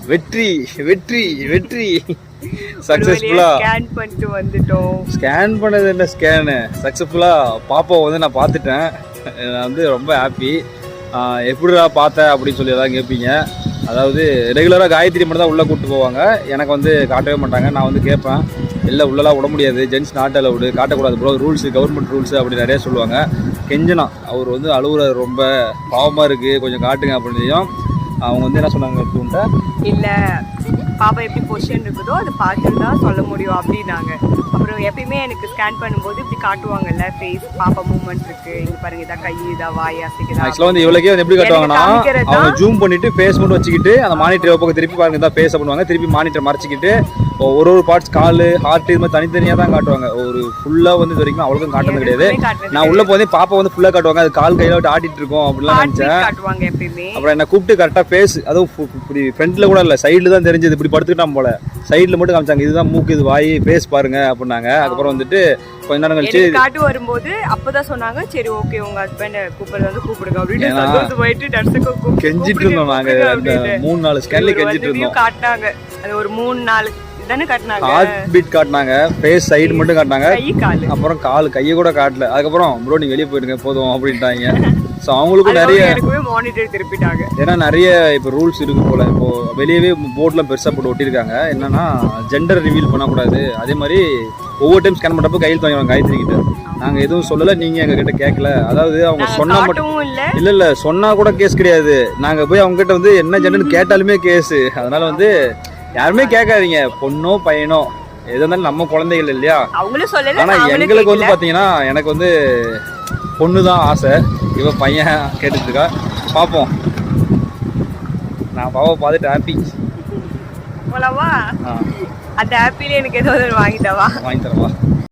வெற்றி வெற்றி வெற்றி சக்ஸஸ்ஃபுல்லா ஸ்கேன் பண்ணிட்டு வந்துட்டோம். ஸ்கேன் பண்ணது என்ன ஸ்கேனு சக்ஸஸ்ஃபுல்லா பாப்பாவை வந்து நான் பார்த்துட்டேன். நான் வந்து ரொம்ப ஹாப்பி. எப்படிடா பார்த்தேன் அப்படின்னு சொல்லி எதாவது கேட்பீங்க. அதாவது ரெகுலராக காயத்ரி மட்டும் தான் உள்ளே கூப்பிட்டு போவாங்க, எனக்கு வந்து காட்டவே மாட்டாங்க. நான் வந்து கேட்பேன், இல்லை உள்ளலாம் விட முடியாது, ஜென்ஸ் நாட் அலவுடு, காட்டக்கூடாது ப்ரோ, ரூல்ஸு கவர்மெண்ட் ரூல்ஸு அப்படி நிறைய சொல்லுவாங்க. கெஞ்சனா அவர் வந்து அழுகுறாரு, ரொம்ப பாவமாக இருக்குது, கொஞ்சம் காட்டுங்க அப்படின்னு. அவங்க வந்து என்ன சொன்னாங்க எடுத்துக்கிட்ட, இல்லை பாப்பா எப்படி பொசிஷன் இருக்குதோ அதை பார்த்துட்டு தான் சொல்ல முடியும் அப்படின்னாங்க. அப்புறம் எப்பயுமே எனக்கு ஸ்கேன் பண்ணும்போது இப்படி காட்டுவாங்கல்ல, ஃபேஸ் பாப்பா மூவ்மெண்ட் இருக்கு, இங்கே பாருங்க, இதான் கை, இதான் வாய் அசைக்குதா. ஆக்சுவலாக வந்து இவ்வளோக்கே வந்து எப்படி காட்டுவாங்கன்னா, அவங்க ஜூம் பண்ணிட்டு ஃபேஸ் மட்டும் வச்சுக்கிட்டு அந்த மானிட்டர் பக்கம் திருப்பி பாருங்க தான் ஃபேஸ் பண்ணுவாங்க, திருப்பி மானிட்டர் மறைச்சிக்கிட்டு ஒரு பார்ட்ஸ் கால் ஹார்ட் இது மாதிரி தனித்தனியாக தான் காட்டுவாங்க. ஒரு ஃபுல்லாக வந்து இது வரைக்கும் அவ்வளோக்கும் காட்டுறது கிடையாது. நான் உள்ள போதே பாப்பா வந்து ஃபுல்லாக காட்டுவாங்க, அது கால் கையில் விட்டு ஆட்டிட்டு இருக்கோம் அப்படிலாம் நினச்சேன். அப்புறம் என்ன கூப்பிட்டு கரெக்டாக ஃபேஸ், அதுவும் இப்படி ஃப்ரண்ட்ல கூட இல்லை, சைடில் தான் தெரிஞ்சது, இப்படி படுத்துக்கிட்டான் போல, சைடில் மட்டும் காமிச்சாங்க, இதுதான் மூக்கு, இது வாய், ஃபேஸ் பாருங்க அப்படின்னாங்க. அதுக்கப்புறம் வந்துட்டு கொஞ்ச நேரம் கழிச்சு காட்டு வரும்போது அப்பதான் சொன்னாங்க, சரி ஓகே உங்க ஹஸ்பண்ட் கூப்பிடுறது வந்து கூப்பிடுங்க அப்படின்னு போயிட்டு நர்ஸுக்கு கெஞ்சிட்டு இருந்தோம். நாங்க 3-4 ஸ்கேன்ல கெஞ்சிட்டு இருந்தோம். காட்டினாங்க, அது ஒரு 3-4 தானே காட்டினாங்க. ஹார்ட் பீட் காட்டினாங்க, ஃபேஸ் சைடு மட்டும் காட்டினாங்க, அப்புறம் கால் கையை கூட காட்டல. அதுக்கப்புறம் ப்ரோ நீ வெளியே போயிடுங்க போதும் அப்படின்ட்டாங்க. ஸோ அவங்களுக்கும் நிறைய மானிட்டர் திருப்பிட்டாங்க. ஏன்னா நிறைய இப்போ ரூல்ஸ் இருக்கு போல. இப்போ வெளியவே போர்ட்லாம் பெருசாக போட்டு ஒட்டியிருக்காங்க, என்னன்னா ஜெண்டர் ரிவீல் பண்ணக்கூடாது. அதே மாதிரி ஒவ்வொரு டைம் ஸ்கேன் பண்ணுறப்ப கையில் தவாங்க காயத்ரி கிட்ட. நாங்கள் எதுவும் சொல்லலை, நீங்கள் எங்ககிட்ட கேட்கல. அதாவது அவங்க சொன்னா மட்டும் இல்லை சொன்னா கூட கேஸ் கிடையாது. நாங்கள் போய் அவங்க கிட்ட வந்து என்ன ஜெண்டர்னு கேட்டாலுமே கேஸு. அதனால வந்து யாருமே கேட்காதீங்க, பொண்ணோ பையனோ எது இருந்தாலும் நம்ம குழந்தைகள் இல்லையா. ஆனால் எங்களுக்கு வந்து பார்த்தீங்கன்னா எனக்கு வந்து பொண்ணு தான் ஆசை, இவ பையன் கேட்டுட்டு இருக்கா. பார்ப்போம். நான் பாப்பா பார்த்துட்டு ஹாப்பி போலவா. அந்த ஹாப்பில எனக்கு ஏதோ வாங்கி தரவா.